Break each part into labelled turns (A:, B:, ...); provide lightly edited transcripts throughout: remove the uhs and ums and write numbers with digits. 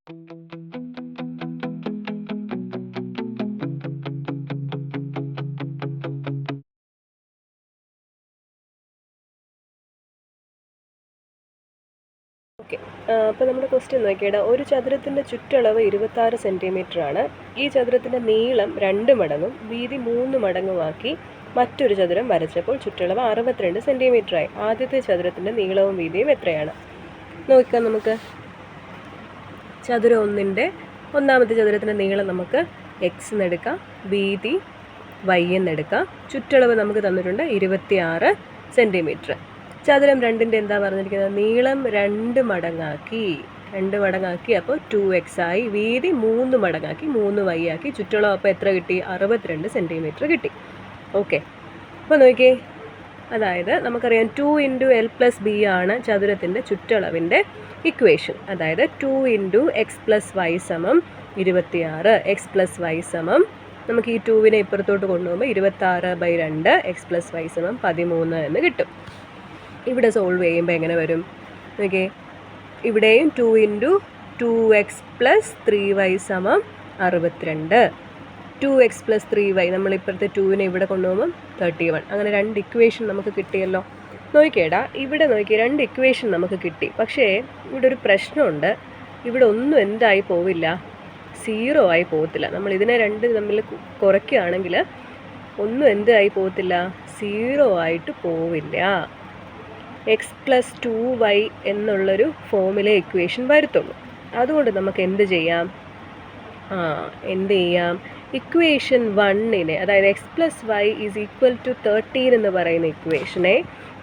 A: Okay, അപ്പോൾ നമ്മുടെ question നോക്കിയിടാം. ഒരു ചതുരത്തിൻ്റെ ചുറ്റളവ് 26 സെൻറ്റിമീറ്റർ ആണ്. ഈ ചതുരത്തിൻ്റെ നീളം 2 മടങ്ങും വീതി 3 മടങ്ങുമാക്കി മറ്റൊരു ചതുരം വരച്ചപ്പോൾ ചുറ്റളവ് 62 സെൻറ്റിമീറ്റർ ആയി. ആദ്യത്തെ ചതുരത്തിൻ്റെ നീളവും വീതിയും എത്രയാണ്? നോക്കാം നമുക്ക്. ചതുരം ഒന്നാമത്തെ ചതുരത്തിൻ്റെ നീളം നമുക്ക് എക്സ് എന്നെടുക്കാം, വീതി വൈ എന്നെടുക്കാം. ചുറ്റളവ് നമുക്ക് തന്നിട്ടുണ്ട് 26 സെൻറ്റിമീറ്റർ. ചതുരം 2ൻ്റെ എന്താ പറഞ്ഞിരിക്കുന്നത്? നീളം 2 മടങ്ങാക്കി അപ്പോൾ 2x ആയി. വീതി 3 മടങ്ങാക്കി 3y ആക്കി. ചുറ്റളവ് അപ്പോൾ എത്ര കിട്ടി? 62 സെൻറ്റിമീറ്റർ കിട്ടി. ഓക്കെ, അപ്പോൾ നോക്കിയേ, അതായത് നമുക്കറിയാം 2 × L + B ആണ് ചതുരത്തിൻ്റെ ചുറ്റളവിൻ്റെ ഇക്വേഷൻ. അതായത് 2 × x + y = 26. x + y = നമുക്ക് ഈ 2വിനെ ഇപ്പുറത്തോട്ട് കൊണ്ടുപോകുമ്പോൾ 26/2 x + y = 13 എന്ന് കിട്ടും. ഇവിടെ സോൾവ് ചെയ്യുമ്പോൾ എങ്ങനെ വരും നോക്കിയേ? ഇവിടെയും 2 × 2x + 3y = 62. 2x + 3y നമ്മളിപ്പോഴത്തെ 2വിനെ ഇവിടെ കൊണ്ടുപോകുമ്പോൾ 31. അങ്ങനെ 2 ഇക്വേഷൻ നമുക്ക് കിട്ടിയല്ലോ. നോക്കിയേടാ, ഇവിടെ നോക്കി 2 ഇക്വേഷൻ നമുക്ക് കിട്ടി. പക്ഷേ ഇവിടെ ഒരു പ്രശ്നമുണ്ട്. ഇവിടെ ഒന്നും എന്തായി പോവില്ല, 0 ആയി പോകത്തില്ല. നമ്മൾ ഇതിനെ 2 തമ്മിൽ കുറയ്ക്കുകയാണെങ്കിൽ ഒന്നും എന്തായി പോകത്തില്ല, 0 ആയിട്ട് പോവില്ല. x + 2y എന്നുള്ളൊരു ഫോമിലെ ഇക്വേഷൻ വരുത്തുള്ളൂ. അതുകൊണ്ട് നമുക്ക് എന്ത് ചെയ്യാം? ഇക്വേഷൻ 1നെ, അതായത് x + y = 13 എന്ന് പറയുന്ന ഇക്വേഷനെ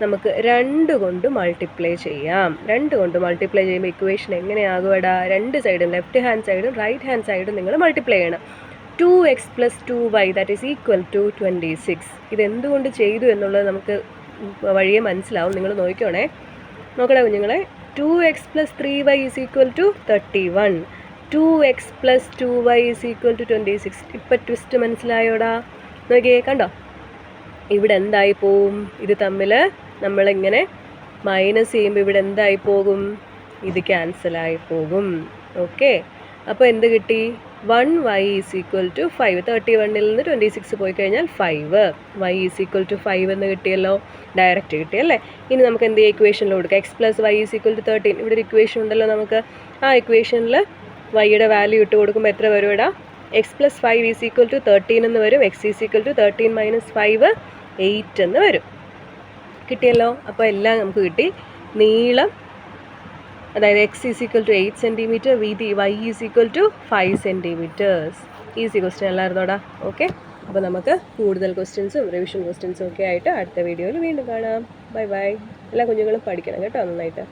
A: നമുക്ക് 2 കൊണ്ട് മൾട്ടിപ്ലൈ ചെയ്യാം. 2 കൊണ്ട് മൾട്ടിപ്ലൈ ചെയ്യുമ്പോൾ ഇക്വേഷൻ എങ്ങനെയാകുമടാ? 2 സൈഡും, ലെഫ്റ്റ് ഹാൻഡ് സൈഡും റൈറ്റ് ഹാൻഡ് സൈഡും നിങ്ങൾ മൾട്ടിപ്ലൈ ചെയ്യണം. 2x + 2y = 26. ഇതെന്തുകൊണ്ട് ചെയ്തു എന്നുള്ളത് നമുക്ക് വഴിയെ മനസ്സിലാവും. നിങ്ങൾ നോക്കണേ കുഞ്ഞുങ്ങളെ. 2x + 3y = 31. 2x + 2y = 26. ഇപ്പം ട്വിസ്റ്റ് മനസ്സിലായോടാ? നോക്കിയേ, കണ്ടോ? ഇവിടെ എന്തായി പോവും? ഇത് തമ്മിൽ നമ്മളിങ്ങനെ മൈനസ് ചെയ്യുമ്പോൾ ഇവിടെ എന്തായി പോകും? ഇത് ക്യാൻസലായി പോകും. ഓക്കെ, അപ്പോൾ എന്ത് കിട്ടി? 1y = 5. 31ൽ നിന്ന് 26 പോയി കഴിഞ്ഞാൽ 5. y = 5 എന്ന് കിട്ടിയല്ലോ, ഡയറക്റ്റ് കിട്ടിയല്ലേ. ഇനി നമുക്ക് എന്ത് ചെയ്യാം? ഇക്വേഷനിൽ കൊടുക്കുക. x + y = 13. ഇവിടെ ഒരു ഇക്വേഷൻ ഉണ്ടല്ലോ നമുക്ക്. ആ ഇക്വേഷനിൽ വൈയുടെ വാല്യൂ ഇട്ട് കൊടുക്കുമ്പോൾ എത്ര വരും ഇവിടെ? x + 5 = 13 എന്ന് വരും. x = 13 - 5 8 എന്ന് വരും. കിട്ടിയല്ലോ. അപ്പോൾ എല്ലാം നമുക്ക് കിട്ടി. നീളം, അതായത് x = 8 സെൻറ്റിമീറ്റർ, വീതി y = 5 സെൻറ്റിമീറ്റേഴ്സ്. ഈസി ക്വസ്റ്റ്യൻ അല്ലായിരുന്നോടാ? ഓക്കെ, അപ്പോൾ നമുക്ക് കൂടുതൽ ക്വസ്റ്റ്യൻസും റിവിഷൻ ക്വസ്റ്റ്യൻസും ഒക്കെ ആയിട്ട് അടുത്ത വീഡിയോയിൽ വീണ്ടും കാണാം. Bye bye. എല്ലാ കുഞ്ഞുങ്ങളും പഠിക്കണം കേട്ടോ നന്നായിട്ട്.